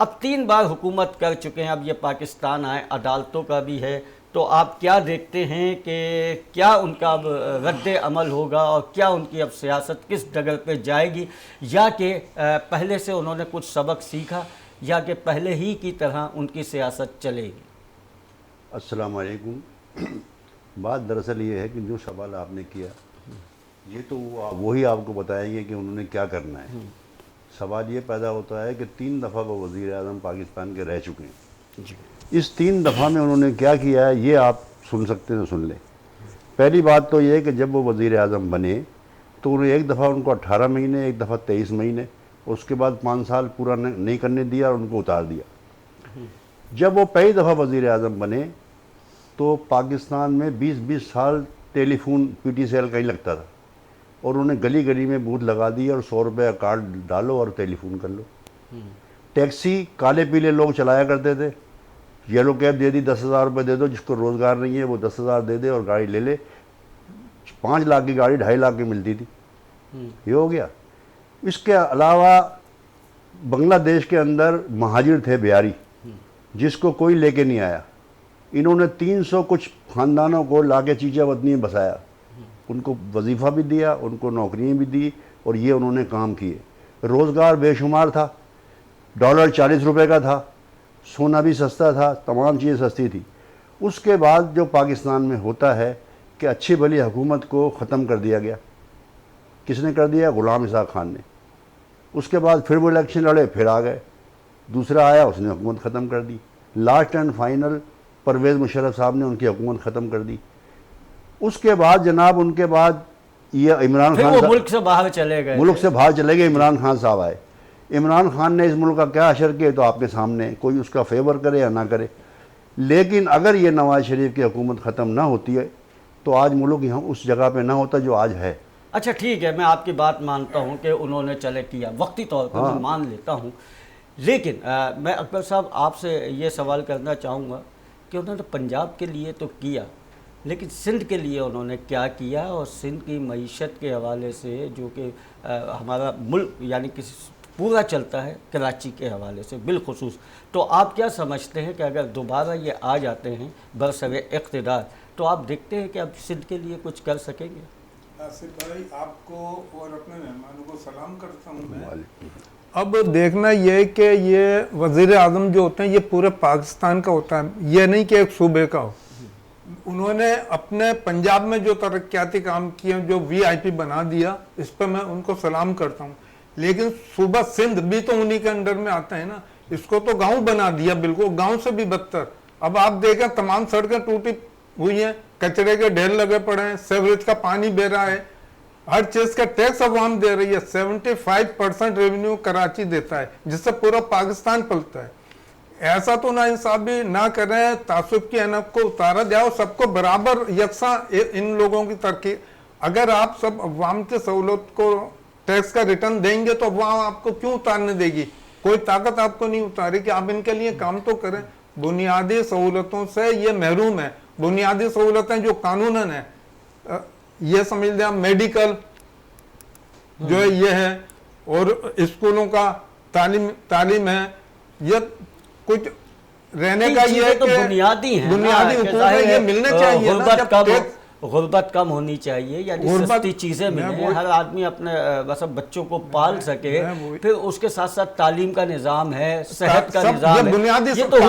اب 3 بار حکومت کر چکے ہیں، اب یہ پاکستان آئے، عدالتوں کا بھی ہے، تو آپ کیا دیکھتے ہیں کہ کیا ان کا اب رد عمل ہوگا اور کیا ان کی اب سیاست کس ڈگر پہ جائے گی، یا کہ پہلے سے انہوں نے کچھ سبق سیکھا، یا کہ پہلے ہی کی طرح ان کی سیاست چلے گی؟ السلام علیکم۔ بات دراصل یہ ہے کہ جو سوال آپ نے کیا یہ تو وہی آپ کو بتائیں گے کہ انہوں نے کیا کرنا ہے۔ سوال یہ پیدا ہوتا ہے کہ 3 دفعہ وہ وزیر اعظم پاکستان کے رہ چکے ہیں، اس 3 دفعہ میں انہوں نے کیا کیا ہے یہ آپ سن سکتے ہیں تو سن لیں۔ پہلی بات تو یہ ہے کہ جب وہ وزیر اعظم بنے تو انہیں ایک دفعہ ان کو 18 مہینے، ایک دفعہ 23 مہینے، اس کے بعد 5 سال پورا نہیں کرنے دیا اور ان کو اتار دیا۔ جب وہ پہلی دفعہ وزیر اعظم بنے تو پاکستان میں 20 سال telephone P T C L کا ہی لگتا تھا، اور انہوں نے گلی گلی میں بوتھ لگا دی اور 100 روپے کا کارڈ ڈالو اور ٹیلی فون کر لو۔ ٹیکسی کالے پیلے لوگ چلایا کرتے تھے، یلو کیب دے دی 10,000 روپے دے دو، جس کو روزگار نہیں ہے وہ 10,000 دے دے اور گاڑی لے لے۔ 5 لاکھ کی گاڑی 2.5 لاکھ کی ملتی تھی، یہ ہو گیا۔ اس کے علاوہ بنگلہ دیش کے اندر مہاجر تھے بہاری، جس کو کوئی لے کے نہیں آیا، انہوں نے 300 کچھ خاندانوں کو لا کے چیچا وطنی میں بسایا، ان کو وظیفہ بھی دیا، ان کو نوکریاں بھی دی، اور یہ انہوں نے کام کیے۔ روزگار بے شمار تھا، ڈالر 40 روپے کا تھا، سونا بھی سستا تھا، تمام چیزیں سستی تھی۔ اس کے بعد جو پاکستان میں ہوتا ہے کہ اچھی بھلی حکومت کو ختم کر دیا گیا۔ کس نے کر دیا؟ غلام اسحاق خان نے۔ اس کے بعد پھر وہ الیکشن لڑے، پھر آ گئے، دوسرا آیا، اس نے حکومت ختم کر دی۔ Last and final Pervez Musharraf صاحب نے ان کی حکومت ختم کر دی۔ اس کے بعد جناب ان کے بعد یہ عمران خان وہ ملک سے باہر چلے گئے، ملک سے باہر چلے گئے، عمران خان صاحب آئے۔ عمران خان نے اس ملک کا کیا اشر کیا تو آپ کے سامنے، کوئی اس کا فیور کرے یا نہ کرے، لیکن اگر یہ نواز شریف کی حکومت ختم نہ ہوتی ہے تو آج ملک یہاں اس جگہ پہ نہ ہوتا جو آج ہے۔ اچھا ٹھیک ہے، میں آپ کی بات مانتا ہوں کہ انہوں نے چلے کیا، وقتی طور پر میں مان لیتا ہوں، لیکن میں اکبر صاحب آپ سے یہ سوال کرنا چاہوں گا کہ انہوں نے پنجاب کے لیے تو کیا، لیکن سندھ کے لیے انہوں نے کیا کیا، اور سندھ کی معیشت کے حوالے سے جو کہ ہمارا ملک یعنی کہ پورا چلتا ہے کراچی کے حوالے سے بالخصوص، تو آپ کیا سمجھتے ہیں کہ اگر دوبارہ یہ آ جاتے ہیں برسر اقتدار تو آپ دیکھتے ہیں کہ اب سندھ کے لیے کچھ کر سکیں گے؟ آصف بھائی آپ کو اور اپنے مہمانوں کو سلام کرتا ہوں میں۔ اب دیکھنا یہ کہ یہ وزیر اعظم جو ہوتے ہیں یہ پورے پاکستان کا ہوتا ہے، یہ نہیں کہ ایک صوبے کا ہو۔ انہوں نے اپنے پنجاب میں جو ترقیاتی کام کیے، جو وی آئی پی بنا دیا، اس پہ میں ان کو سلام کرتا ہوں، لیکن صوبہ سندھ بھی تو انہی کے انڈر میں آتا ہے نا، اس کو تو گاؤں بنا دیا، بالکل گاؤں سے بھی بدتر۔ اب آپ دیکھیں تمام سڑکیں ٹوٹی ہوئی ہیں، کچرے کے ڈھیر لگے پڑے ہیں، سیوریج کا پانی بہ رہا ہے، ہر چیز کا ٹیکس عوام دے رہی ہے۔ 75% ریونیو کراچی دیتا ہے، جس سے پورا پاکستان پلتا ہے۔ ایسا تو نا انصافی نہ کریں، تعصب کی اینک کو اتارا جائے، سب کو برابر یکساں ان لوگوں کی ترقی۔ اگر آپ سب عوام کی سہولت کو ٹیکس کا ریٹرن دیں گے تو عوام آپ کو کیوں اتارنے دے گی؟ کوئی طاقت آپ کو نہیں اتاری کہ آپ ان کے لیے کام تو کریں۔ بنیادی سہولتوں سے یہ محروم ہے، بنیادی سہولتیں جو قانوناً ہیں، یہ سمجھ لیں میڈیکل جو ہے یہ ہے، اور اسکولوں کا تعلیم ہے، یہ کچھ رہنے کا یہ ہے کہ بنیادی ہیں، بنیادی حقوق ہے، یہ ملنے چاہیے۔ غربت کم ہونی چاہیے، یعنی سستی چیزیں ملیں، ہر آدمی اپنے بچوں کو پال سکے، پھر اس کے ساتھ ساتھ تعلیم کا نظام ہے، صحت کا نظام ہے، یہ تو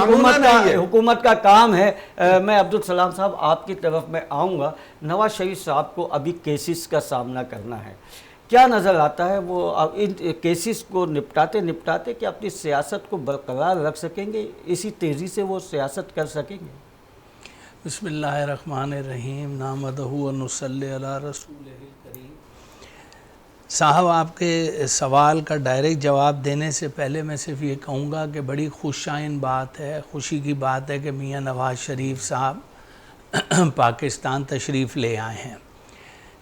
حکومت کا کام ہے۔ میں عبدالسلام صاحب آپ کی طرف میں آؤں گا۔ نواز شریف صاحب کو ابھی کیسز کا سامنا کرنا ہے، کیا نظر آتا ہے وہ ان کیسز کو نپٹاتے کہ اپنی سیاست کو برقرار رکھ سکیں گے، اسی تیزی سے وہ سیاست کر سکیں گے؟ بسم اللہ الرحمن الرحیم، نحمدہ و نصلی علی رسولہ الکریم۔ صاحب آپ کے سوال کا ڈائریکٹ جواب دینے سے پہلے میں صرف یہ کہوں گا کہ بڑی خوشائن بات ہے، خوشی کی بات ہے کہ میاں نواز شریف صاحب پاکستان تشریف لے آئے ہیں۔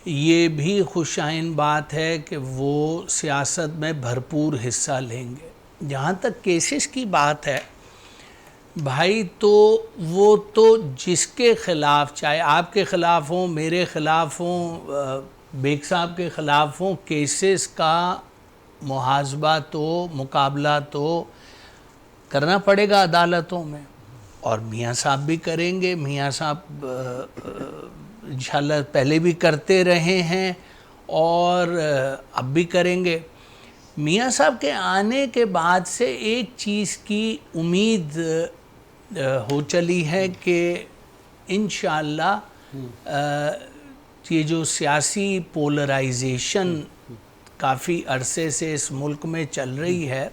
یہ بھی خوشائن بات ہے کہ وہ سیاست میں بھرپور حصہ لیں گے۔ جہاں تک کیسز کی بات ہے بھائی، تو وہ تو جس کے خلاف، چاہے آپ کے خلاف ہوں، میرے خلاف ہوں، بیگ صاحب کے خلاف ہوں، کیسز کا محاسبہ تو، مقابلہ تو کرنا پڑے گا عدالتوں میں، اور میاں صاحب بھی کریں گے. میاں صاحب انشاءاللہ پہلے بھی کرتے رہے ہیں اور اب بھی کریں گے. میاں صاحب کے آنے کے بعد سے ایک چیز کی امید ہو چلی ہے کہ انشاءاللہ یہ جو سیاسی پولرائزیشن کافی عرصے سے اس ملک میں چل رہی ہے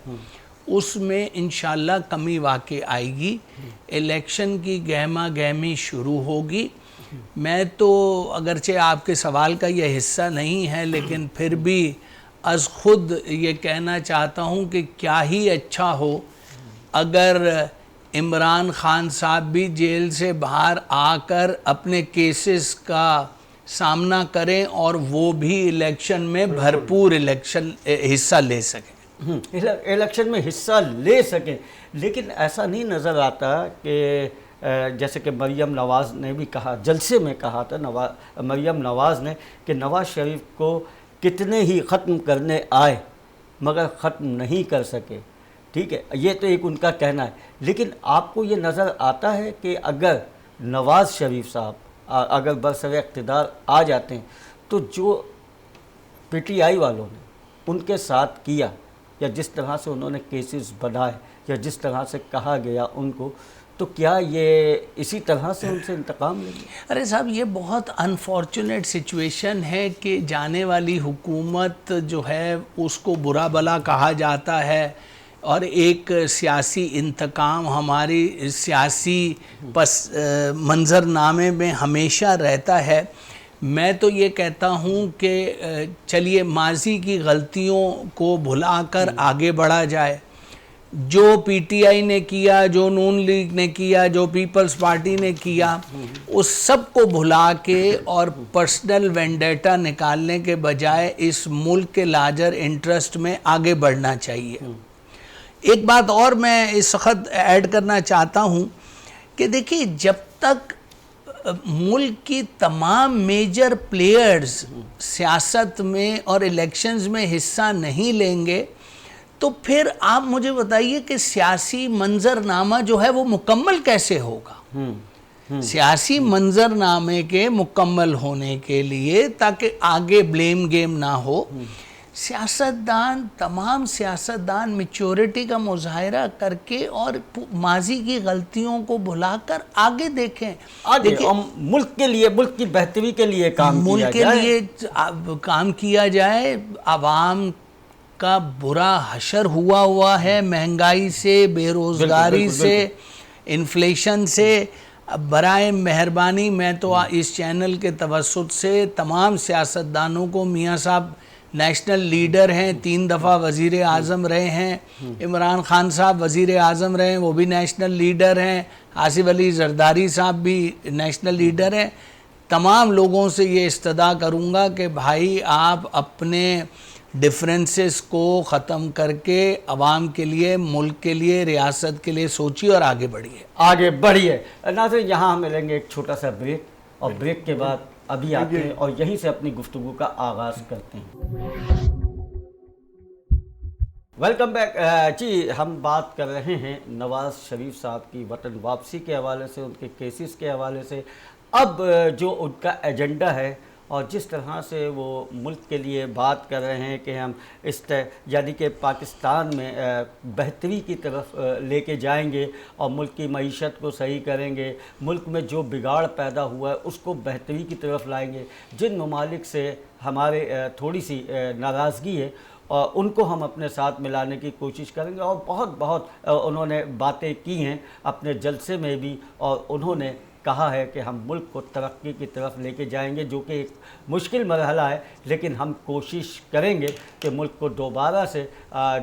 اس میں انشاءاللہ کمی واقع آئے گی. الیکشن کی گہما گہمی شروع ہوگی. میں تو اگرچہ آپ کے سوال کا یہ حصہ نہیں ہے لیکن پھر بھی از خود یہ کہنا چاہتا ہوں کہ کیا ہی اچھا ہو اگر عمران خان صاحب بھی جیل سے باہر آ کر اپنے کیسز کا سامنا کریں اور وہ بھی الیکشن میں بھرپور حصہ لے سکیں. الیکشن میں حصہ لے سکیں. لیکن ایسا نہیں نظر آتا کہ جیسے کہ مریم نواز نے بھی کہا، جلسے میں کہا تھا مریم نواز نے کہ نواز شریف کو کتنے ہی ختم کرنے آئے مگر ختم نہیں کر سکے. ٹھیک ہے، یہ تو ایک ان کا کہنا ہے. لیکن آپ کو یہ نظر آتا ہے کہ اگر نواز شریف صاحب اگر برسر اقتدار آ جاتے ہیں تو جو پی ٹی آئی والوں نے ان کے ساتھ کیا یا جس طرح سے انہوں نے کیسز بڑھائے یا جس طرح سے کہا گیا ان کو، تو کیا یہ اسی طرح سے ان سے انتقام لیں گے؟ ارے صاحب یہ بہت انفارچونیٹ سچویشن ہے کہ جانے والی حکومت جو ہے اس کو برا بلا کہا جاتا ہے اور ایک سیاسی انتقام ہماری سیاسی منظر نامے میں ہمیشہ رہتا ہے. میں تو یہ کہتا ہوں کہ چلیے ماضی کی غلطیوں کو بھلا کر آگے بڑھا جائے. جو پی ٹی آئی نے کیا، جو نون لیگ نے کیا، جو پیپلز پارٹی نے کیا، اس سب کو بھلا کے اور پرسنل وینڈیٹا نکالنے کے بجائے اس ملک کے لارجر انٹرسٹ میں آگے بڑھنا چاہیے. ایک بات اور میں اس وقت ایڈ کرنا چاہتا ہوں کہ دیکھیے جب تک ملک کی تمام میجر پلیئرز سیاست میں اور الیکشنز میں حصہ نہیں لیں گے تو پھر آپ مجھے بتائیے کہ سیاسی منظر نامہ جو ہے وہ مکمل کیسے ہوگا. سیاسی منظر نامے کے مکمل ہونے کے لیے تاکہ آگے بلیم گیم نہ ہو، تمام سیاستدان میچورٹی کا مظاہرہ کر کے اور ماضی کی غلطیوں کو بھلا کر آگے دیکھیں. ملک کے لیے، ملک کی بہتری کے لیے کام کیا جائے. عوام کا برا حشر ہوا ہے مہنگائی سے، بے روزگاری سے، انفلیشن سے. برائے مہربانی میں تو اس چینل کے توسط سے تمام سیاستدانوں کو، میاں صاحب نیشنل لیڈر ہیں، 3 دفعہ وزیر اعظم رہے ہیں، عمران خان صاحب وزیر اعظم رہے ہیں، وہ بھی نیشنل لیڈر ہیں، آصف علی زرداری صاحب بھی نیشنل لیڈر ہیں. تمام لوگوں سے یہ استدعا کروں گا کہ بھائی آپ اپنے ڈفرینسز کو ختم کر کے عوام کے لیے، ملک کے لیے، ریاست کے لیے سوچیے اور آگے بڑھیے. ناظرین یہاں ہم لیں گے ایک چھوٹا سا بریک اور بریک کے بعد ابھی آتے ہیں اور یہیں سے اپنی گفتگو کا آغاز کرتے ہیں. Welcome back. جی ہم بات کر رہے ہیں نواز شریف صاحب کی وطن واپسی کے حوالے سے، ان کے کیسز کے حوالے سے. اب جو ان کا ایجنڈا ہے اور جس طرح سے وہ ملک کے لیے بات کر رہے ہیں کہ ہم یعنی کہ پاکستان میں بہتری کی طرف لے کے جائیں گے اور ملک کی معیشت کو صحیح کریں گے، ملک میں جو بگاڑ پیدا ہوا ہے اس کو بہتری کی طرف لائیں گے. جن ممالک سے ہمارے تھوڑی سی ناراضگی ہے اور ان کو ہم اپنے ساتھ ملانے کی کوشش کریں گے. اور بہت انہوں نے باتیں کی ہیں اپنے جلسے میں بھی، اور انہوں نے کہا ہے کہ ہم ملک کو ترقی کی طرف لے کے جائیں گے، جو کہ ایک مشکل مرحلہ ہے، لیکن ہم کوشش کریں گے کہ ملک کو دوبارہ سے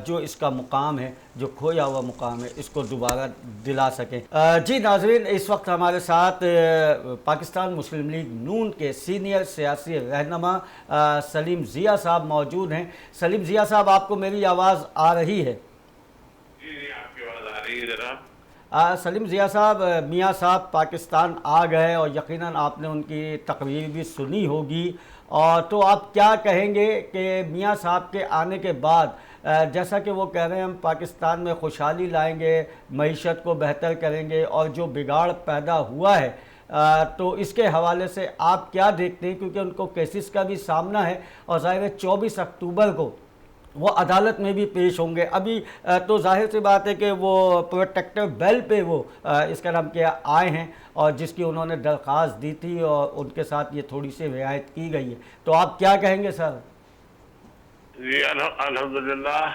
جو اس کا مقام ہے، جو کھویا ہوا مقام ہے، اس کو دوبارہ دلا سکیں. جی ناظرین، اس وقت ہمارے ساتھ پاکستان مسلم لیگ نون کے سینئر سیاسی رہنما سلیم ضیاء صاحب موجود ہیں. سلیم ضیاء صاحب، آپ کو میری آواز آ رہی ہے؟ جی آپ کی آواز آ رہی ہے جناب. سلیم ضیاء صاحب، میاں صاحب پاکستان آ گئے اور یقیناً آپ نے ان کی تقریر بھی سنی ہوگی، اور تو آپ کیا کہیں گے کہ میاں صاحب کے آنے کے بعد جیسا کہ وہ کہہ رہے ہیں ہم پاکستان میں خوشحالی لائیں گے، معیشت کو بہتر کریں گے، اور جو بگاڑ پیدا ہوا ہے تو اس کے حوالے سے آپ کیا دیکھتے ہیں؟ کیونکہ ان کو کیسز کا بھی سامنا ہے، اور ظاہر ہے 24 اکتوبر کو وہ عدالت میں بھی پیش ہوں گے۔ ابھی تو ظاہر سی بات ہے کہ وہ پروٹیکٹر بیل پہ وہ اس کا نام کیا آئے ہیں، اور جس کی انہوں نے درخواست دی تھی، اور ان کے ساتھ یہ تھوڑی سی رعایت کی گئی ہے۔ تو آپ کیا کہیں گے سر؟ جی الحمدللہ،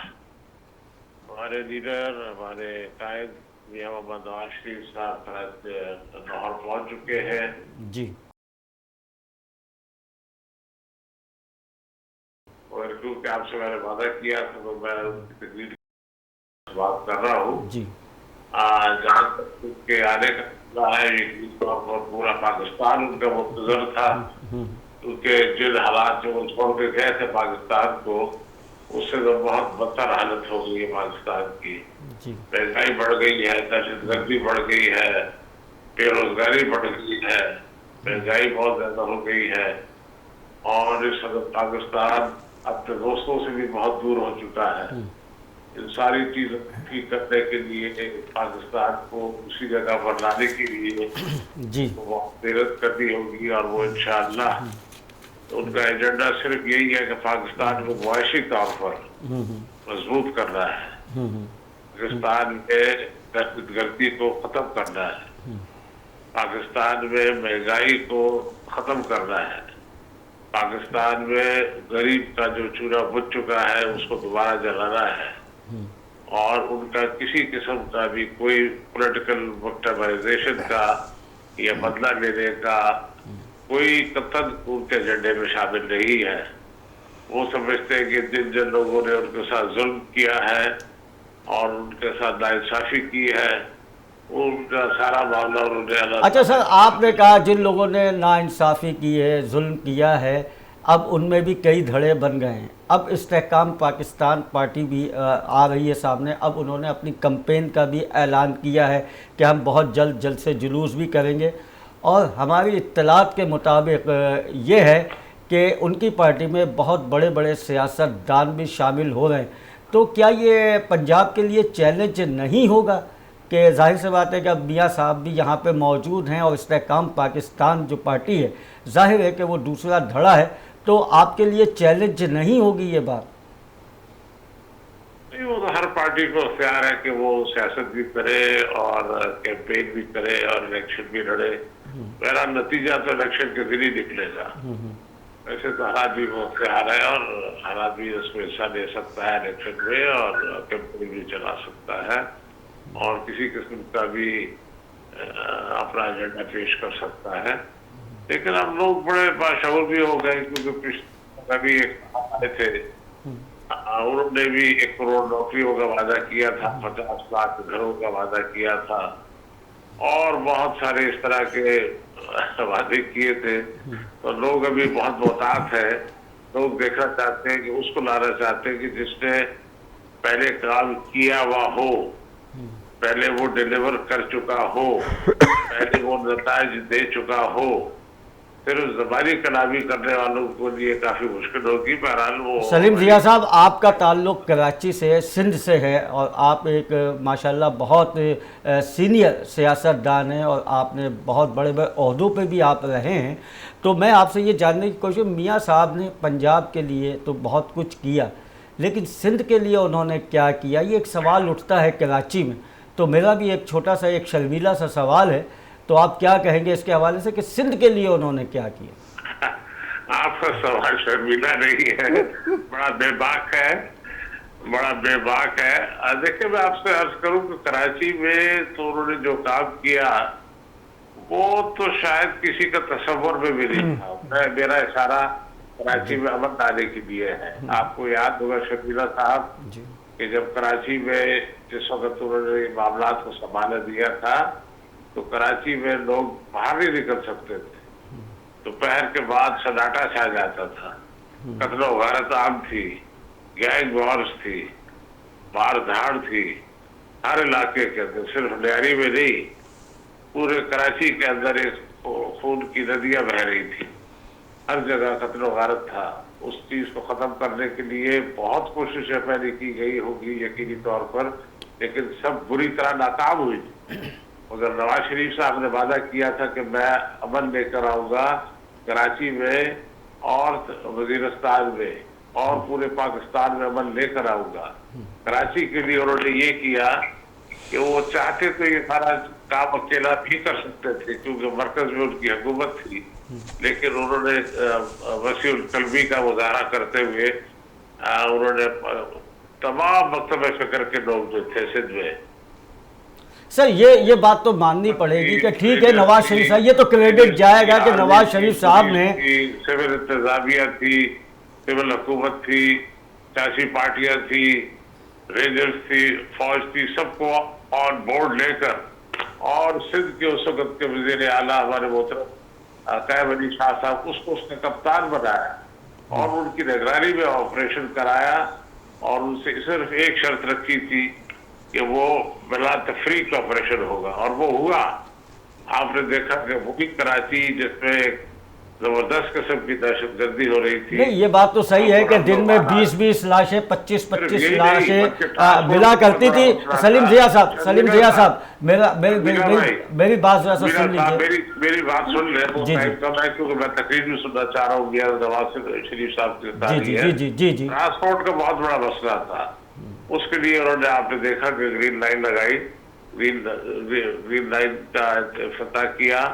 ہمارے لیڈر، ہمارے قائد میاں محمد نواز شریف صاحب لاہور پہنچ چکے ہیں۔ جی، اور کیونکہ آپ سے میں نے وعدہ کیا تھا تو میں ان کی تقریر بات کر رہا ہوں۔ جی، جہاں تک کے آنے کا مسئلہ ہے، یقینی طور پر پورا پاکستان ان کا منتظر تھا، کیونکہ جن حالات جو وہ چھوڑ کے گئے تھے پاکستان کو، اس سے تو بہت بدتر حالت ہو گئی ہے پاکستان کی۔ جی، مہنگائی بڑھ گئی ہے، دہشت گردی بڑھ گئی ہے، بے روزگاری بڑھ گئی ہے، مہنگائی بہت زیادہ ہو گئی ہے، اور اس وقت پاکستان اپنے دوستوں سے بھی بہت دور ہو چکا ہے۔ ان ساری چیزوں ٹھیک کرنے کے لیے پاکستان کو اسی جگہ پر لانے کے لیے جی، بہت محنت کرنی ہوگی، اور وہ انشاءاللہ ان کا ایجنڈا صرف یہی ہے کہ پاکستان کو معاشی طور پر مضبوط کرنا ہے، پاکستان میں دہشت گردی کو ختم کرنا ہے، پاکستان میں مہنگائی کو ختم کرنا ہے، پاکستان میں غریب کا جو چولہا بجھ چکا ہے اس کو دوبارہ جلانا ہے، اور ان کا کسی قسم کا بھی کوئی پولیٹیکل وکٹمائزیشن کا یا بدلہ لینے کا کوئی قطن ان کے ایجنڈے میں شامل نہیں ہے۔ وہ سمجھتے ہیں کہ جن لوگوں نے ان کے ساتھ ظلم کیا ہے اور ان کے ساتھ ناانصافی کی ہے، ان کا سارا معاملہ انہوں نے اچھا سر، آپ نے کہا جن لوگوں نے ناانصافی کی ہے، ظلم کیا ہے، اب ان میں بھی کئی دھڑے بن گئے ہیں۔ اب استحکام پاکستان پارٹی بھی آ رہی ہے سامنے، اب انہوں نے اپنی کمپین کا بھی اعلان کیا ہے کہ ہم بہت جلد سے جلوس بھی کریں گے، اور ہماری اطلاعات کے مطابق یہ ہے کہ ان کی پارٹی میں بہت بڑے بڑے سیاست دان بھی شامل ہو رہے ہیں۔ تو کیا یہ پنجاب کے لیے چیلنج نہیں ہوگا کہ ظاہر سی بات ہے کہ اب میاں صاحب بھی یہاں پہ موجود ہیں، اور استحکام پاکستان جو پارٹی ہے ظاہر ہے کہ وہ دوسرا دھڑا ہے، تو آپ کے لیے چیلنج نہیں ہوگی یہ بات؟ نہیں، وہ تو ہر پارٹی کو اختیار ہے کہ وہ سیاست بھی کرے اور کیمپین بھی کرے اور الیکشن بھی لڑے۔ میرا نتیجہ تو الیکشن کے ذریعے نکلے گا۔ ویسے تو ہر آدمی کو اختیار ہے، اور ہر آدمی اس میں حصہ لے سکتا ہے الیکشن میں، اور کیمپین بھی چلا سکتا ہے، اور کسی قسم کا بھی اپنا ایجنڈا پیش کر سکتا ہے۔ لیکن اب لوگ بڑے باشعور بھی ہو گئے، کیونکہ کبھی ایک آئے تھے، انہوں نے بھی 1 کروڑ نوکریوں کا وعدہ کیا تھا، 50 لاکھ گھروں کا وعدہ کیا تھا، اور بہت سارے اس طرح کے وعدے کیے تھے۔ تو لوگ ابھی بہت محتاط ہے، لوگ دیکھنا چاہتے ہیں کہ اس کو لانا چاہتے ہیں کہ جس نے پہلے کام کیا ہوا ہو، پہلے وہ ڈیلیور کر چکا ہو، پہلے وہ نتائج دے چکا ہو۔ پھر زبانی کلامی کرنے والوں کو لیے کافی مشکل ہوگی۔ بہرحال وہ سلیم ضیاء صاحب، آپ کا تعلق کراچی سے، سندھ سے ہے، اور آپ ایک ماشاءاللہ بہت سینئر سیاست دان ہیں، اور آپ نے بہت بڑے بڑے عہدوں پہ بھی آپ رہے ہیں۔ تو میں آپ سے یہ جاننے کی کوشش، میاں صاحب نے پنجاب کے لیے تو بہت کچھ کیا، لیکن سندھ کے لیے انہوں نے کیا کیا؟ یہ ایک سوال اٹھتا ہے کراچی میں۔ تو میرا بھی ایک چھوٹا سا ایک شرمیلا سا سوال ہے، تو آپ کیا کہیں گے اس کے حوالے سے کہ سندھ کے لیے انہوں نے کیا کیا؟ آپ کا سوال شرمیلا نہیں ہے، بڑا بے باک ہے، بڑا بے باک ہے۔ دیکھیں، میں آپ سے عرض کروں کہ کراچی میں تو انہوں نے جو کام کیا وہ تو شاید کسی کا تصور میں بھی نہیں تھا۔ میرا اشارہ کراچی میں امن لانے کے لیے ہے۔ آپ کو یاد ہوگا شرمیلا صاحب کہ جب کراچی میں جس وقت انہوں نے معاملات کو سنبھالنے دیا تھا تو کراچی میں لوگ باہر نہیں نکل سکتے تھے، دوپہر کے بعد سناٹا چھا جاتا تھا، قتل و غارت عام تھی، گینگ وارز تھی، مار دھاڑ تھی ہر علاقے کے اندر، صرف لیاری میں نہیں، پورے کراچی کے اندر ایک خون کی ندیاں بہ رہی تھی، ہر جگہ قتل و غارت تھا۔ اس چیز کو ختم کرنے کے لیے بہت کوششیں پہلے کی گئی ہوگی یقینی طور پر، لیکن سب بری طرح ناکام ہوئی. مگر نواز شریف صاحب نے وعدہ کیا تھا کہ میں امن لے کر آؤں گا کراچی میں اور وزیرستان میں اور پورے پاکستان میں امن لے کر آؤں گا. کراچی کے لیے انہوں نے یہ کیا کہ وہ چاہتے تو یہ سارا کام اکیلا بھی کر سکتے تھے کیونکہ مرکز میں ان کی حکومت تھی، لیکن انہوں نے وسیع القلبی کا مظاہرہ کرتے ہوئے انہوں نے تمام مکتب فکر کے لوگ جو تھے سندھ میں. سر یہ بات تو ماننی پڑے گی کہ ٹھیک ہے نواز شریف صاحب، یہ تو کریڈٹ جائے گا کہ نواز شریف صاحب نے سول انتظامیہ تھی، سول حکومت تھی، سیاسی پارٹیاں تھی، رینجرز تھی، فوج تھی، سب کو آن بورڈ لے کر اور سندھ کے اس وقت کے وزیر اعلیٰ ہمارے محترم قائم علی شاہ صاحب اس کو اس نے کپتان بنایا اور ان کی نگرانی میں آپریشن کرایا اور ان سے صرف ایک شرط رکھی تھی کہ وہ بلا تفریق کا آپریشن ہوگا اور وہ ہوا. آپ نے دیکھا کہ وہی کراچی جس میں زبردست قسم کی دہشت گردی ہو رہی تھی. نہیں یہ بات تو صحیح ہے کہ دن میں 20 لاشیں 25 لاشیں ملا کرتی تھی. سلیم ضیاء صاحب میری بات ذرا سا سن لیجیے. میری بات سن لیں کیونکہ میں تقریر بھی سننا چاہ رہا ہوں گیا نواز شریف صاحب کی تاریخ. ٹرانسپورٹ کا بہت بڑا مسئلہ تھا، اس کے لیے انہوں نے آپ نے دیکھا کہ گرین لائن لگائی، گرین لائن کا افتتاح کیا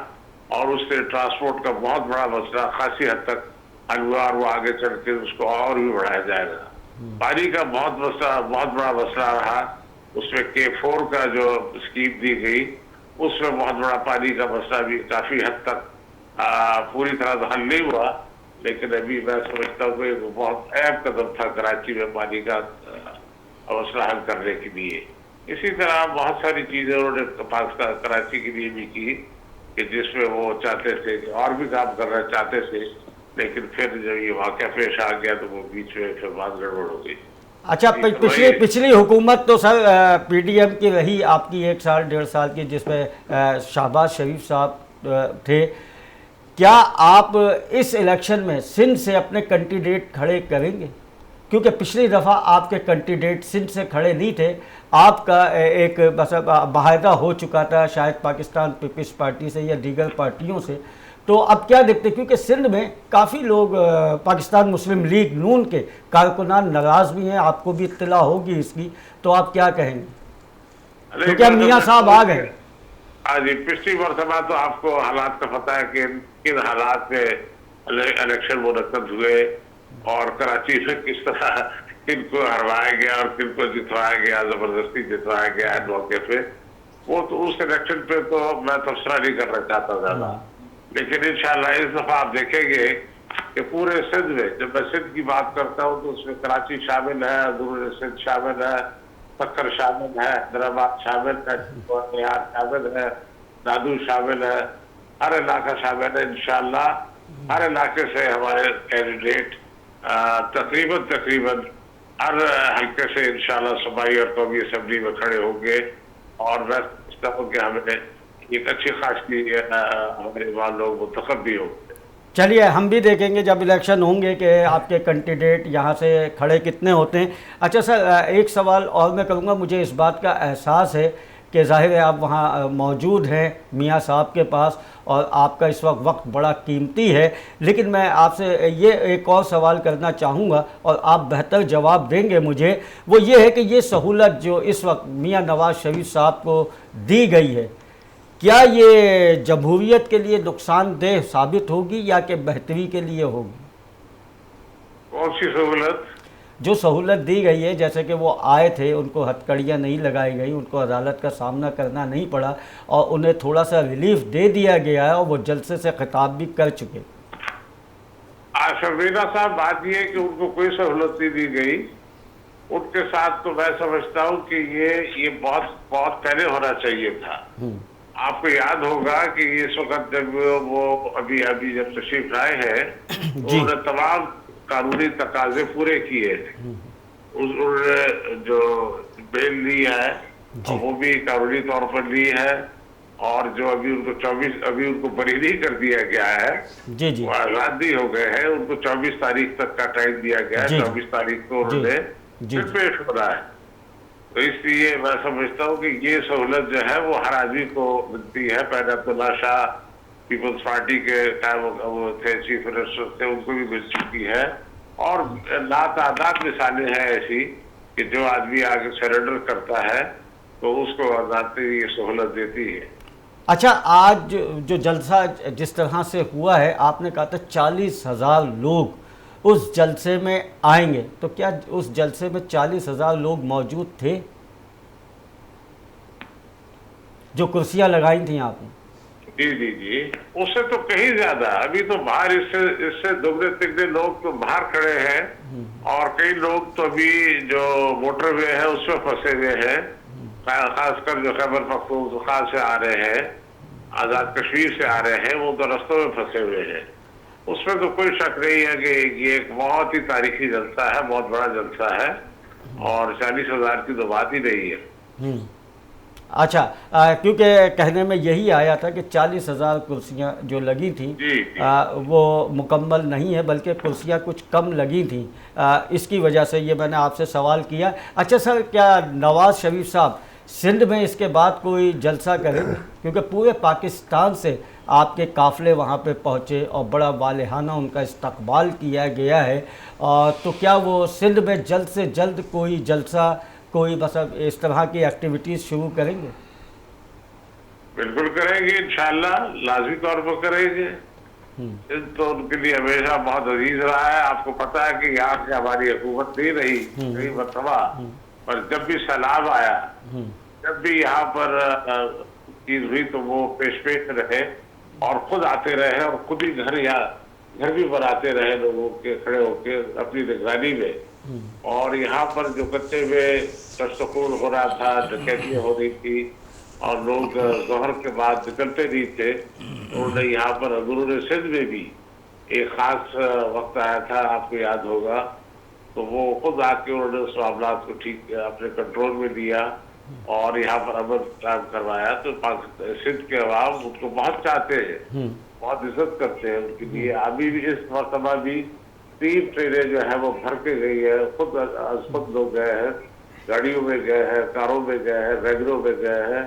اور اس سے ٹرانسپورٹ کا بہت بڑا مسئلہ خاصی حد تک حل ہوا اور وہ آگے چل کے اس کو اور بھی بڑھایا جائے گا. پانی کا بہت بڑا مسئلہ رہا، اس میں K4 کا جو اسکیم دی گئی اس میں بہت بڑا پانی کا مسئلہ بھی کافی حد تک پوری طرح تو حل نہیں ہوا، لیکن ابھی میں سمجھتا ہوں کہ وہ بہت اہم قدم تھا کراچی میں پانی کا مسئلہ حل کرنے کے لیے. اسی طرح بہت ساری چیزیں انہوں نے پاکستان کراچی کے لیے بھی کی کہ جس میں وہ چاہتے تھے کہ اور بھی کام کرنا چاہتے تھے، لیکن پھر جب یہ واقعہ پیش آ گیا تو وہ بیچ میں پھر بات گڑبڑ ہو گئی. اچھا پچھلی حکومت تو سر پی ڈی ایم کی رہی آپ کی 1 سال 1.5 سال کی، جس میں شہباز شریف صاحب تھے. کیا آپ اس الیکشن میں سندھ سے اپنے کینڈیڈیٹ کھڑے کریں گے؟ کیونکہ پچھلی دفعہ آپ کے کینڈیڈیٹ سندھ سے کھڑے نہیں تھے، آپ کا ایک معاہدہ ہو چکا تھا شاید پاکستان پیپلز پارٹی سے یا دیگر پارٹیوں سے. تو اب کیا دیکھتے ہیں کیونکہ سندھ میں کافی لوگ پاکستان مسلم لیگ نون کے کارکنان ناراض بھی ہیں، آپ کو بھی اطلاع ہوگی اس کی، تو آپ کیا کہیں گے کیونکہ اب میاں صاحب آ گئے؟ جی پچھلی مرتبہ تو آپ کو حالات کا پتہ ہے کہ کن حالات میں الیکشن منعقد ہوئے اور کراچی میں کس طرح کن کو ہروایا گیا اور کن کو جتوایا گیا، زبردستی جتوایا گیا ہے موقع پہ. وہ تو اس الیکشن پہ تو میں تبصرہ نہیں کرنا چاہتا زیادہ، لیکن انشاءاللہ اس دفعہ آپ دیکھیں گے کہ پورے سندھ میں جب میں سندھ کی بات کرتا ہوں تو اس میں کراچی شامل ہے، عبور سندھ شامل ہے، سکر شامل ہے، حیدرآباد شامل ہے، بہار شامل ہے، دادو شامل ہے، ہر علاقہ شامل ہے. انشاءاللہ ہر علاقے سے ہمارے کینڈیڈیٹ تقریباً ہر حلقے سے انشاءاللہ صوبائی اور قومی اسمبلی میں کھڑے ہوں گے اور میں سمجھتا ہوں کہ ہمیں ایک اچھی خاصی ہمارے وہاں لوگ منتخب بھی ہوں گے. چلیے ہم بھی دیکھیں گے جب الیکشن ہوں گے کہ آپ کے کینڈیڈیٹ یہاں سے کھڑے کتنے ہوتے ہیں. اچھا سر ایک سوال اور میں کروں گا. مجھے اس بات کا احساس ہے کہ ظاہر ہے آپ وہاں موجود ہیں میاں صاحب کے پاس اور آپ کا اس وقت بڑا قیمتی ہے، لیکن میں آپ سے یہ ایک اور سوال کرنا چاہوں گا اور آپ بہتر جواب دیں گے مجھے. وہ یہ ہے کہ یہ سہولت جو اس وقت میاں نواز شریف صاحب کو دی گئی ہے، کیا یہ جمہوریت کے لیے نقصان دہ ثابت ہوگی یا کہ بہتری کے لیے ہوگی؟ کون سی سہولت؟ جو سہولت دی گئی ہے، جیسے کہ وہ آئے تھے ان کو ہتھکڑیاں نہیں لگائی گئی، ان کو عدالت کا سامنا کرنا نہیں پڑا اور انہیں تھوڑا سا ریلیف دے دیا گیا ہے اور وہ جلسے سے خطاب بھی کر چکے. شبینہ صاحب بات یہ ہے کہ ان کو کوئی سہولت نہیں دی گئی. ان کے ساتھ تو میں سمجھتا ہوں کہ یہ بہت پہلے ہونا چاہیے تھا. آپ کو یاد ہوگا کہ اس وقت جب وہ ابھی جب تشریف لائے ہیں انہوں نے تمام قانونی تقاضے پورے کیے. انہوں نے جو بیل لی ہے وہ بھی قانونی طور پر لی ہے اور جو ابھی ان کو 24 ابھی ان کو بری نہیں کر دیا گیا ہے، جی جی وہ آزادی ہو گئے ہیں، ان کو 24 تاریخ تک کا ٹائم دیا گیا ہے، 24 تاریخ کو انہوں نے پھر پیش ہونا ہے. تو اس لیے میں سمجھتا ہوں کہ یہ سہولت جو ہے وہ ہر آدمی کو ملتی ہے. پہلے عبداللہ شاہ پیپلز پارٹی کے ٹائم وہ تھے چیف منسٹر تھے، ان کو بھی مل چکی ہے، اور لاتعداد مثالیں ہیں ایسی کہ جو آدمی آگے سرنڈر کرتا ہے تو اس کو آزادی یہ سہولت دیتی ہے. اچھا، آج جو جلسہ جس طرح سے ہوا ہے، آپ نے کہا تھا 40,000 لوگ اس جلسے میں آئیں گے، تو کیا اس جلسے میں 40,000 لوگ موجود تھے جو کرسیاں لگائی تھیں آپ نے؟ جی جی جی، اس سے تو کہیں زیادہ. ابھی تو باہر اس سے دگنے تگنے لوگ تو باہر کھڑے ہیں، اور کئی لوگ تو ابھی جو موٹر وے ہے اس میں پھنسے ہوئے ہیں، خاص کر جو خیبر پختونخوا سے آ رہے ہیں، آزاد کشمیر سے آ رہے ہیں، وہ تو رستوں میں پھنسے ہوئے ہیں. اس میں تو کوئی شک نہیں ہے کہ یہ ایک بہت ہی تاریخی جلسہ ہے، بہت بڑا جلسہ ہے، اور 40,000 کی تو بات ہی نہیں ہے. اچھا، کیونکہ کہنے میں یہی آیا تھا کہ 40,000 کرسیاں جو لگی تھیں وہ مکمل نہیں ہے، بلکہ کرسیاں کچھ کم لگی تھیں، اس کی وجہ سے یہ میں نے آپ سے سوال کیا. اچھا سر، کیا نواز شریف صاحب سندھ میں اس کے بعد کوئی جلسہ کریں گے؟ کیونکہ پورے پاکستان سے آپ کے قافلے وہاں پہ پہنچے اور بڑا والہانہ ان کا استقبال کیا گیا ہے، تو کیا وہ سندھ میں جلد سے جلد کوئی جلسہ، کوئی بس اس طرح کی ایکٹیویٹیز شروع کریں گے؟ بالکل کریں گے، انشاءاللہ لازمی طور پر کریں گے. تو ان کے لیے ہمیشہ بہت عزیز رہا ہے. آپ کو پتا ہے کہ یہاں سے ہماری حکومت نہیں رہی کئی مرتبہ، پر جب بھی سیلاب آیا، جب بھی یہاں پر چیز ہوئی تو وہ پیش رہے، اور خود آتے رہے، اور خود ہی گھر بھی بناتے رہے لوگوں کے کھڑے ہو کے اپنی نگرانی میں. اور یہاں پر جو کچے میں تشتخون ہو رہا تھا، ڈکیتیاں ہو رہی تھی، اور لوگ ظہر کے بعد نکلتے نہیں تھے، انہوں نے یہاں پر حضور سندھ میں بھی ایک خاص وقت آیا تھا، آپ کو یاد ہوگا، تو وہ خود آ کے انہوں نے اس معاملات کو ٹھیک اپنے کنٹرول میں لیا اور یہاں پر امن قائم کروایا. تو سندھ کے عوام ان کو بہت چاہتے ہیں، بہت عزت کرتے ہیں ان کے لیے. ابھی بھی اس مرتبہ بھی 3 ٹرینیں جو ہے وہ بھر کے گئی ہے، خود لوگ گئے ہیں، گاڑیوں میں گئے ہیں، کاروں میں گئے ہیں، ویگنوں میں گئے ہیں،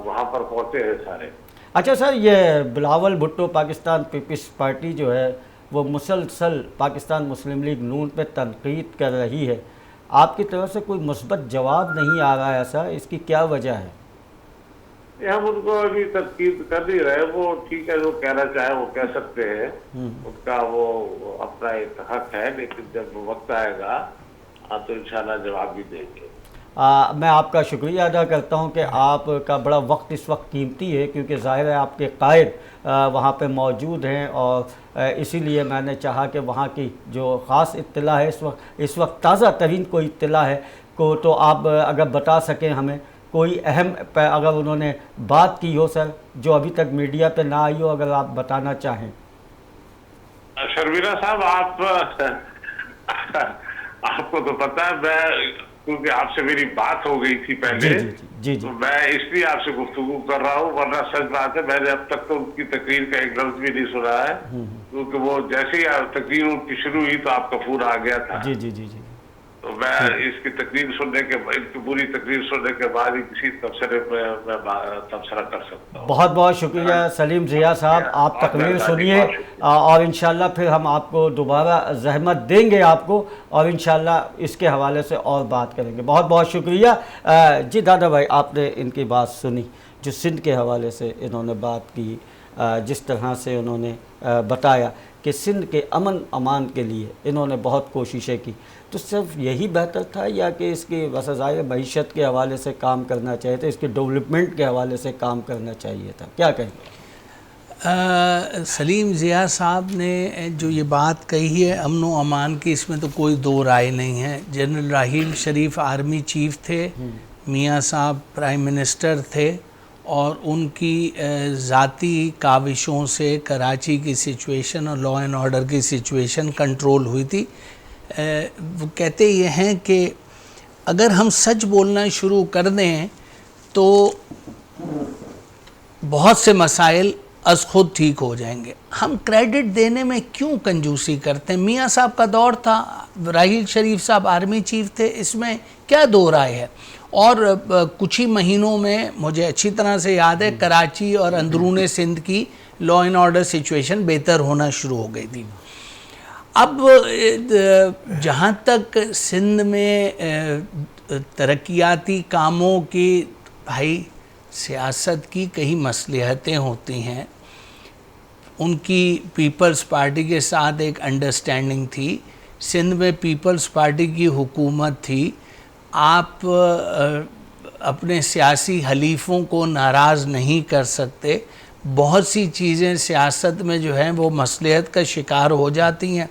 وہاں پر پہنچے ہیں سارے. اچھا سر، یہ بلاول بھٹو پاکستان پیپلز پارٹی جو ہے وہ مسلسل پاکستان مسلم لیگ نون پہ تنقید کر رہی ہے، آپ کی طرف سے کوئی مثبت جواب نہیں آ رہا ہے ایسا، اس کی کیا وجہ ہے؟ ہم ان کو ابھی تنقید کر نہیں رہے، وہ ٹھیک ہے، جو کہنا چاہے وہ کہہ سکتے ہیں، ان کا وہ اپنا ایک حق ہے، لیکن جب وقت آئے گا تو انشاءاللہ جواب بھی دیں گے. میں آپ کا شکریہ ادا کرتا ہوں کہ آپ کا بڑا وقت اس وقت قیمتی ہے، کیونکہ ظاہر ہے آپ کے قائد وہاں پہ موجود ہیں، اور اسی لیے میں نے چاہا کہ وہاں کی جو خاص اطلاع ہے اس وقت تازہ ترین کوئی اطلاع ہے تو آپ اگر بتا سکیں ہمیں کوئی اہم اگر انہوں نے بات کی ہو سر جو ابھی تک میڈیا پہ نہ آئی ہو، اگر آپ بتانا چاہیں. شرمیلا صاحب، آپ کو تو پتا ہے، میں کیونکہ آپ سے میری بات ہو گئی تھی پہلے، تو میں اس لیے آپ سے گفتگو کر رہا ہوں، ورنہ سچ بات ہے میں نے اب تک تو ان کی تقریر کا ایک لفظ بھی نہیں سنا ہے، کیونکہ وہ جیسے ہی تقریر ان کی شروع ہوئی تو آپ کا فون آ گیا تھا. تو میں اس کی تقریر سننے کے ان کی پوری تقریر سننے کے بعد ہی کسی تبصرے میں تبصرہ کر سکتا ہوں. بہت بہت شکریہ سلیم ضیاء صاحب، آپ تقریر سنیے اور انشاءاللہ پھر ہم آپ کو دوبارہ زحمت دیں گے آپ کو، اور انشاءاللہ اس کے حوالے سے اور بات کریں گے. بہت بہت شکریہ. جی دادا بھائی، آپ نے ان کی بات سنی جو سندھ کے حوالے سے انہوں نے بات کی، جس طرح سے انہوں نے بتایا کہ سندھ کے امن امان کے لیے انہوں نے بہت کوششیں کی، تو صرف یہی بہتر تھا یا کہ اس کی وسائل معیشت کے حوالے سے کام کرنا چاہیے تھا، اس کے ڈیولپمنٹ کے حوالے سے کام کرنا چاہیے تھا؟ کیا کہیں گے؟ سلیم ضیاء صاحب نے جو یہ بات کہی ہے امن و امان کی، اس میں تو کوئی دو رائے نہیں ہے. General Raheel Sharif army chief تھے، میاں صاحب پرائم منسٹر تھے، اور ان کی ذاتی کاوشوں سے کراچی کی سچویشن اور لا اینڈ آرڈر کی سچویشن کنٹرول ہوئی تھی. وہ کہتے یہ ہیں کہ اگر ہم سچ بولنا شروع کر دیں تو بہت سے مسائل از خود ٹھیک ہو جائیں گے. ہم کریڈٹ دینے میں کیوں کنجوسی کرتے ہیں؟ میاں صاحب کا دور تھا، راحیل شریف صاحب آرمی چیف تھے، اس میں کیا دو رائے ہے؟ اور کچھ ہی مہینوں میں مجھے اچھی طرح سے یاد ہے کراچی اور اندرون سندھ کی لا اینڈ آرڈر سچویشن بہتر ہونا شروع ہو گئی تھی. اب جہاں تک سندھ میں ترقیاتی کاموں کی بھائی سیاست کی کئی مصلحتیں ہوتی ہیں، ان کی پیپلز پارٹی کے ساتھ ایک انڈرسٹینڈنگ تھی، سندھ میں پیپلز پارٹی کی حکومت تھی، آپ اپنے سیاسی حلیفوں کو ناراض نہیں کر سکتے، بہت سی چیزیں سیاست میں جو ہیں وہ مصلحت کا شکار ہو جاتی ہیں،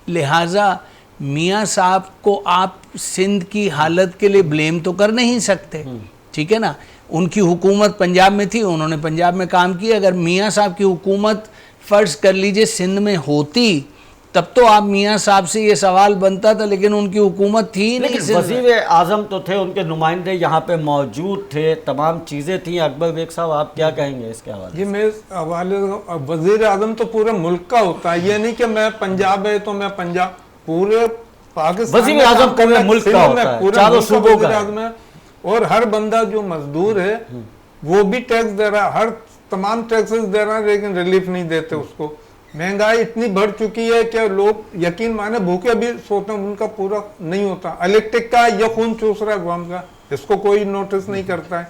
لہٰذا میاں صاحب کو آپ سندھ کی حالت کے لیے بلیم تو کر نہیں سکتے، ٹھیک ہے نا؟ ان کی حکومت پنجاب میں تھی، انہوں نے پنجاب میں کام کیا. اگر میاں صاحب کی حکومت فرض کر لیجئے سندھ میں ہوتی تب تو آپ میاں صاحب سے یہ سوال بنتا تھا، لیکن ان کی حکومت تھی نہیں. لیکن وزیر اعظم تو تھے، ان کے نمائندے یہاں پہ موجود تھے، تمام چیزیں تھیں. اکبر بیگ صاحب آپ کیا کہیں گے اس کے حوالے؟ جی میں حوالے وزیر اعظم تو پورے ملک کا ہوتا ہے، یہ نہیں کہ میں پنجاب ہے تو میں پنجاب، پورے پاکستان وزیر اعظم پورے ملک کا ہوتا ہے، چاروں صوبوں کا ہے. اور ہر بندہ جو مزدور ہے وہ بھی ٹیکس دے رہا ہے، ہر تمام ٹیکسز دے رہا ہے، لیکن ریلیف نہیں دیتے اس کو. مہنگائی اتنی بڑھ چکی ہے کہ لوگ یقین مانے بھوکے بھی سوتے ہیں، ان کا پورا نہیں ہوتا. الیکٹرک کا یہ خون چوس رہا ہے عوام کا، اس کو کوئی نوٹس نہیں کرتا ہے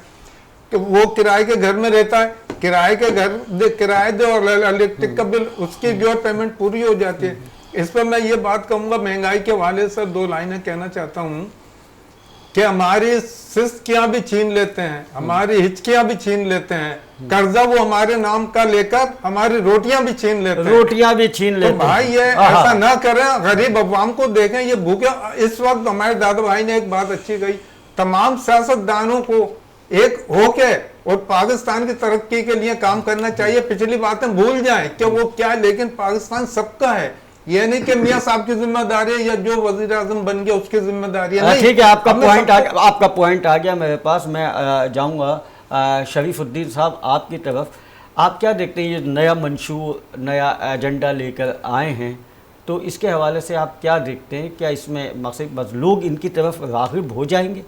کہ وہ کرائے کے گھر میں رہتا ہے، کرائے کے گھر کرائے دے اور الیکٹرک کا بل اس کی جو پیمنٹ پوری ہو جاتی ہے. اس پر میں یہ بات کہوں گا مہنگائی کے حوالے سے 2 لائنیں کہنا چاہتا ہوں کہ ہماری سستیاں بھی چھین لیتے ہیں، ہماری ہچکیاں بھی چھین لیتے ہیں، قرضہ وہ ہمارے نام کا لے کر ہماری روٹیاں بھی چھین لیتے ہیں. روٹیاں بھی چھین لیتے ہیں. تو بھائی یہ ایسا نہ کریں، غریب عوام کو دیکھیں یہ بھوکے. اس وقت ہمارے دادا بھائی نے ایک بات اچھی کہی، تمام سیاستدانوں کو ایک ہو کے اور پاکستان کی ترقی کے لیے کام کرنا چاہیے. پچھلی باتیں بھول جائیں کہ وہ کیا ہے، لیکن پاکستان سب کا ہے. یہ نہیں کہ میاں صاحب کی ذمہ داری ہے یا جو وزیر اعظم بن گیا اس کی ذمہ داری ہے. ٹھیک ہے، آپ کا پوائنٹ آ گیا میرے پاس. میں جاؤں گا شریف الدین صاحب آپ کی طرف. آپ کیا دیکھتے ہیں، یہ نیا منشور نیا ایجنڈا لے کر آئے ہیں، تو اس کے حوالے سے آپ کیا دیکھتے ہیں؟ کیا اس میں مقصد لوگ ان کی طرف راغب ہو جائیں گے؟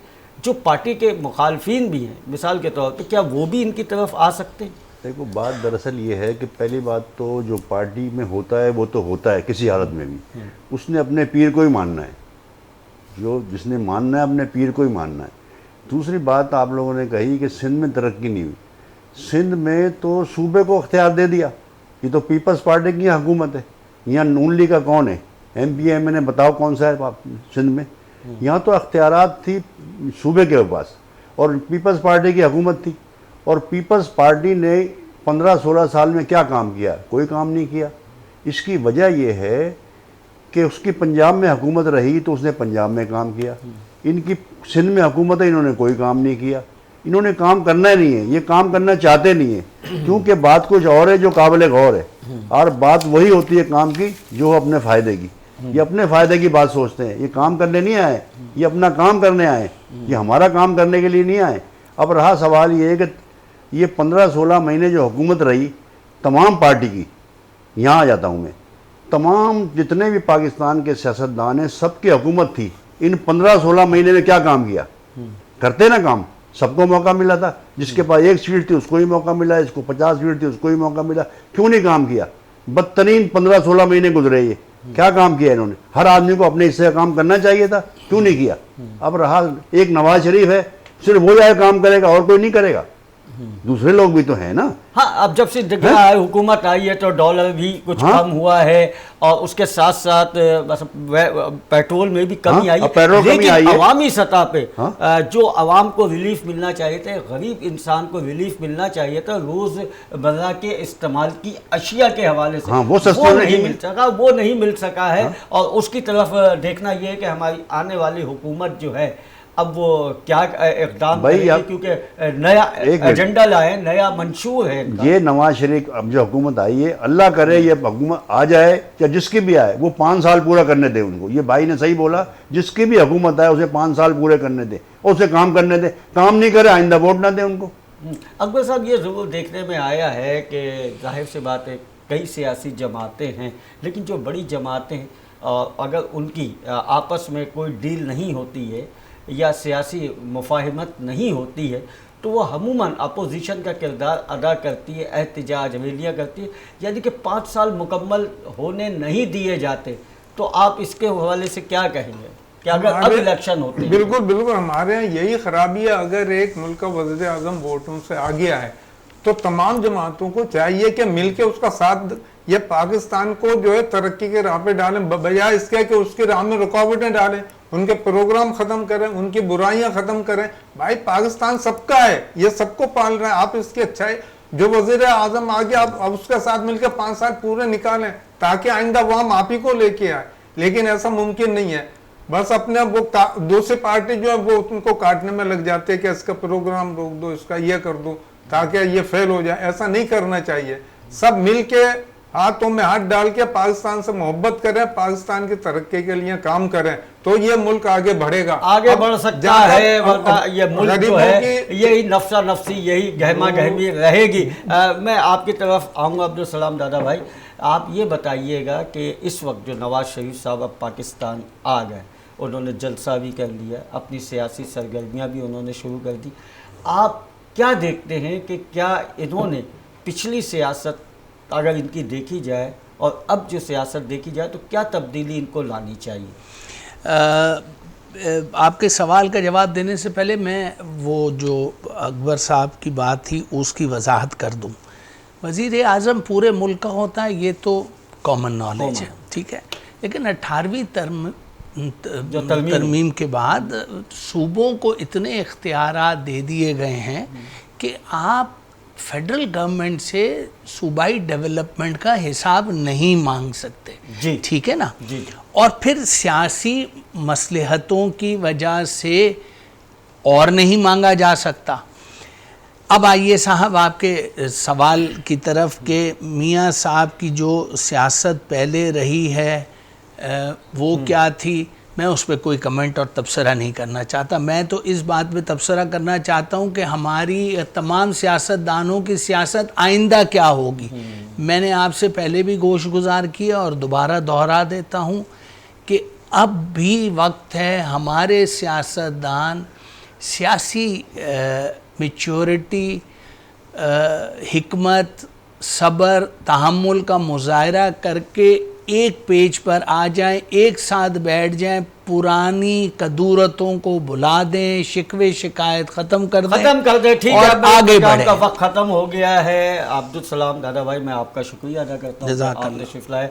جو پارٹی کے مخالفین بھی ہیں مثال کے طور پہ، کیا وہ بھی ان کی طرف آ سکتے ہیں؟ دیکھو بات دراصل یہ ہے کہ پہلی بات تو جو پارٹی میں ہوتا ہے وہ تو ہوتا ہے کسی حالت میں بھی، اس نے اپنے پیر کو ہی ماننا ہے، جس نے ماننا ہے اپنے پیر کو ہی ماننا ہے. دوسری بات آپ لوگوں نے کہی کہ سندھ میں ترقی نہیں ہوئی. سندھ میں تو صوبے کو اختیار دے دیا، یہ تو پیپلز پارٹی کی حکومت ہے. یہاں نون لیگ کا کون ہے؟ ایم پی ایم نے بتاؤ کون سا ہے سندھ میں؟ یہاں تو اختیارات تھی صوبے کے پاس اور پیپلز پارٹی کی حکومت تھی. اور پیپلز پارٹی نے 15-16 سال میں کیا کام کیا؟ کوئی کام نہیں کیا. اس کی وجہ یہ ہے کہ اس کی پنجاب میں حکومت رہی تو اس نے پنجاب میں کام کیا. ان کی سندھ میں حکومت ہے، انہوں نے کوئی کام نہیں کیا. انہوں نے کام کرنا ہی نہیں ہے، یہ کام کرنا چاہتے نہیں ہیں، کیونکہ بات کچھ اور ہے جو قابل غور ہے، اور بات وہی ہوتی ہے کام کی جو اپنے فائدے کی. یہ اپنے فائدے کی بات سوچتے ہیں، یہ کام کرنے نہیں آئے، یہ اپنا کام کرنے آئے، یہ ہمارا کام کرنے کے لیے نہیں آئے. اب رہا سوال یہ ہے کہ یہ 15-16 مہینے جو حکومت رہی تمام پارٹی کی، یہاں آ جاتا ہوں میں، تمام جتنے بھی پاکستان کے سیاستدان ہیں سب کی حکومت تھی. ان 15-16 مہینے میں کیا کام کیا؟ کرتے نا کام. سب کو موقع ملا تھا، جس کے پاس 1 سیٹ تھی اس کو ہی موقع ملا، اس کو 50 سیٹ تھی اس کو ہی موقع ملا. کیوں نہیں کام کیا؟ بدترین 15-16 مہینے گزرے. یہ کیا کام کیا انہوں نے؟ ہر آدمی کو اپنے حصے کا کام کرنا چاہیے تھا، کیوں نہیں کیا؟ اب رہا ایک نواز شریف ہے، صرف وہ جائے کام کرے گا اور کوئی نہیں کرے گا. دوسرے لوگ بھی تو ہیں نا. ہاں، اب جب سے حکومت آئی ہے تو ڈالر بھی کچھ کم ہوا ہے اور اس کے ساتھ ساتھ پیٹرول میں بھی کمی آئی ہے، لیکن عوامی سطح پہ جو عوام کو ریلیف ملنا چاہیے تھا، غریب انسان کو ریلیف ملنا چاہیے تھا روز مرہ کے استعمال کی اشیاء کے حوالے سے، وہ نہیں مل سکا ہے. اور اس کی طرف دیکھنا یہ ہے کہ ہماری آنے والی حکومت جو ہے اب وہ کیا اقدام کرے گی، کیونکہ نیا ایجنڈا لائے، نیا منشور ہے. یہ نواز شریف اب جو حکومت آئی ہے، اللہ کرے یہ حکومت آ جائے یا جس کی بھی آئے، وہ 5 سال پورا کرنے دے ان کو. یہ بھائی نے صحیح بولا، جس کی بھی حکومت آئے اسے 5 سال پورے کرنے دے اور اسے کام کرنے دے. کام نہیں کرے آئندہ ووٹ نہ دے ان کو. اکبر صاحب یہ ضرور دیکھنے میں آیا ہے کہ ظاہر سی بات ہے کئی سیاسی جماعتیں ہیں، لیکن جو بڑی جماعتیں ہیں اگر ان کی آپس میں کوئی ڈیل نہیں ہوتی ہے یا سیاسی مفاہمت نہیں ہوتی ہے تو وہ عموماً اپوزیشن کا کردار ادا کرتی ہے، احتجاج ریلیاں کرتی ہے، یعنی کہ 5 سال مکمل ہونے نہیں دیے جاتے. تو آپ اس کے حوالے سے کیا کہیں گے کہ اگر اب الیکشن ہوتے ہیں؟ بالکل بالکل ہمارے یہاں یہی خرابی ہے. اگر ایک ملک کا وزیر اعظم ووٹوں سے آ گیا ہے تو تمام جماعتوں کو چاہیے کہ مل کے اس کا ساتھ یہ پاکستان کو جو ہے ترقی کے راہ پہ ڈالیں، بجائے اس کے کہ اس کی راہ میں رکاوٹیں ڈالیں، ان کے پروگرام ختم کریں، ان کی برائیاں ختم کریں. بھائی پاکستان سب کا ہے، یہ سب کو پال رہا ہے. آپ اس کی اچھائی جو وزیر اعظم آ گیا اب اس کے ساتھ مل کے 5 سال پورے نکالیں تاکہ آئندہ وہ ہم آپ ہی کو لے کے آئے. لیکن ایسا ممکن نہیں ہے. بس اپنے وہ دوسری پارٹی جو ہے وہ ان کو کاٹنے میں لگ جاتے ہیں کہ اس کا پروگرام روک دو، اس کا یہ کر دو تاکہ یہ فیل ہو جائے. ایسا نہیں کرنا چاہیے. سب مل کے ہاتھوں میں ہاتھ ڈال کے پاکستان سے محبت کریں، پاکستان کی ترقی کے لیے کام کریں تو یہ ملک آگے بڑھے گا، آگے بڑھ سکتا ہے. ورنہ یہ ملک جو ہے یہی نفسا نفسی، یہی گہما گہمی رہے گی. میں آپ کی طرف آؤں گا عبدالسلام دادا بھائی. آپ یہ بتائیے گا کہ اس وقت جو نواز شریف صاحب اب پاکستان آ گئے، انہوں نے جلسہ بھی کر لیا، اپنی سیاسی سرگرمیاں بھی انہوں نے شروع کر دی. آپ کیا دیکھتے ہیں کہ کیا انہوں نے پچھلی سیاست اگر ان کی دیکھی جائے اور اب جو سیاست دیکھی جائے تو کیا تبدیلی ان کو لانی چاہیے؟ آپ کے سوال کا جواب دینے سے پہلے میں وہ جو اکبر صاحب کی بات تھی اس کی وضاحت کر دوں. وزیر اعظم پورے ملک کا ہوتا ہے یہ تو کامن نالج ہے، ٹھیک ہے. لیکن 18ویں ترمیم کے بعد صوبوں کو اتنے اختیارات دے دیے گئے ہیں کہ آپ فیڈرل گورنمنٹ سے صوبائی ڈیولپمنٹ کا حساب نہیں مانگ سکتے. جی ٹھیک ہے نا. جی. اور پھر سیاسی مصلحتوں کی وجہ سے اور نہیں مانگا جا سکتا. اب آئیے صاحب آپ کے سوال کی طرف کہ میاں صاحب کی جو سیاست پہلے رہی ہے وہ کیا تھی. میں اس پہ کوئی کمنٹ اور تبصرہ نہیں کرنا چاہتا. میں تو اس بات پہ تبصرہ کرنا چاہتا ہوں کہ ہماری تمام سیاستدانوں کی سیاست آئندہ کیا ہوگی. میں نے آپ سے پہلے بھی گوش گزار کیا اور دوبارہ دہرا دیتا ہوں کہ اب بھی وقت ہے ہمارے سیاستدان سیاسی میچورٹی، حکمت، صبر، تحمل کا مظاہرہ کر کے ایک پیج پر آ جائیں، ایک ساتھ بیٹھ جائیں، پرانی قدورتوں کو بھلا دیں، شکوے شکایت ختم کر دیں ٹھیک ہے. آگے بڑھیں. کا وقت ختم ہو گیا ہے. عبدالسلام دادا بھائی میں آپ کا شکریہ ادا کرتا ہوں، آپ نے شرف لائے.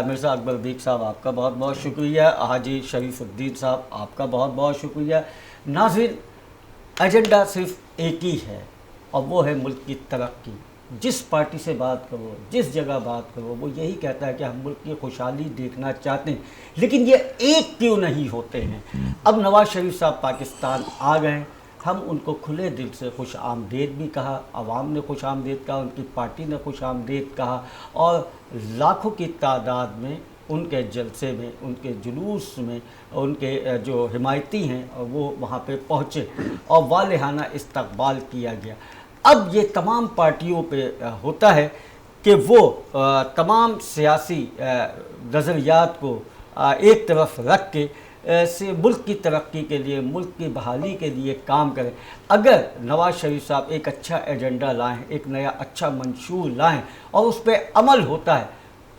مرزا اکبر بیگ صاحب آپ کا بہت بہت شکریہ. حاجی شریف الدین صاحب آپ کا بہت بہت شکریہ. ناظرین، ایجنڈا صرف ایک ہی ہے اور وہ ہے ملک کی ترقی. جس پارٹی سے بات کرو، جس جگہ بات کرو، وہ یہی کہتا ہے کہ ہم ملک کی خوشحالی دیکھنا چاہتے ہیں، لیکن یہ ایک کیوں نہیں ہوتے ہیں. اب نواز شریف صاحب پاکستان آ گئے، ہم ان کو کھلے دل سے خوش آمدید بھی کہا، عوام نے خوش آمدید کہا، ان کی پارٹی نے خوش آمدید کہا، اور لاکھوں کی تعداد میں ان کے جلسے میں، ان کے جلوس میں، ان کے جو حمایتی ہیں وہ وہاں پہ پہنچے اور والہانہ استقبال کیا گیا. اب یہ تمام پارٹیوں پہ ہوتا ہے کہ وہ تمام سیاسی نظریات کو ایک طرف رکھ کے سے ملک کی ترقی کے لیے، ملک کی بحالی کے لیے کام کریں. اگر نواز شریف صاحب ایک اچھا ایجنڈا لائیں، ایک نیا اچھا منشور لائیں اور اس پہ عمل ہوتا ہے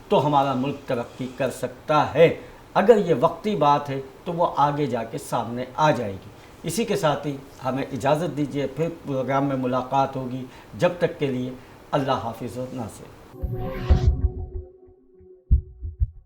تو ہمارا ملک ترقی کر سکتا ہے. اگر یہ وقتی بات ہے تو وہ آگے جا کے سامنے آ جائے گی. اسی کے ساتھ ہی ہمیں اجازت دیجیے، پھر پروگرام میں ملاقات ہوگی. جب تک کے لیے اللہ حافظ و ناصر.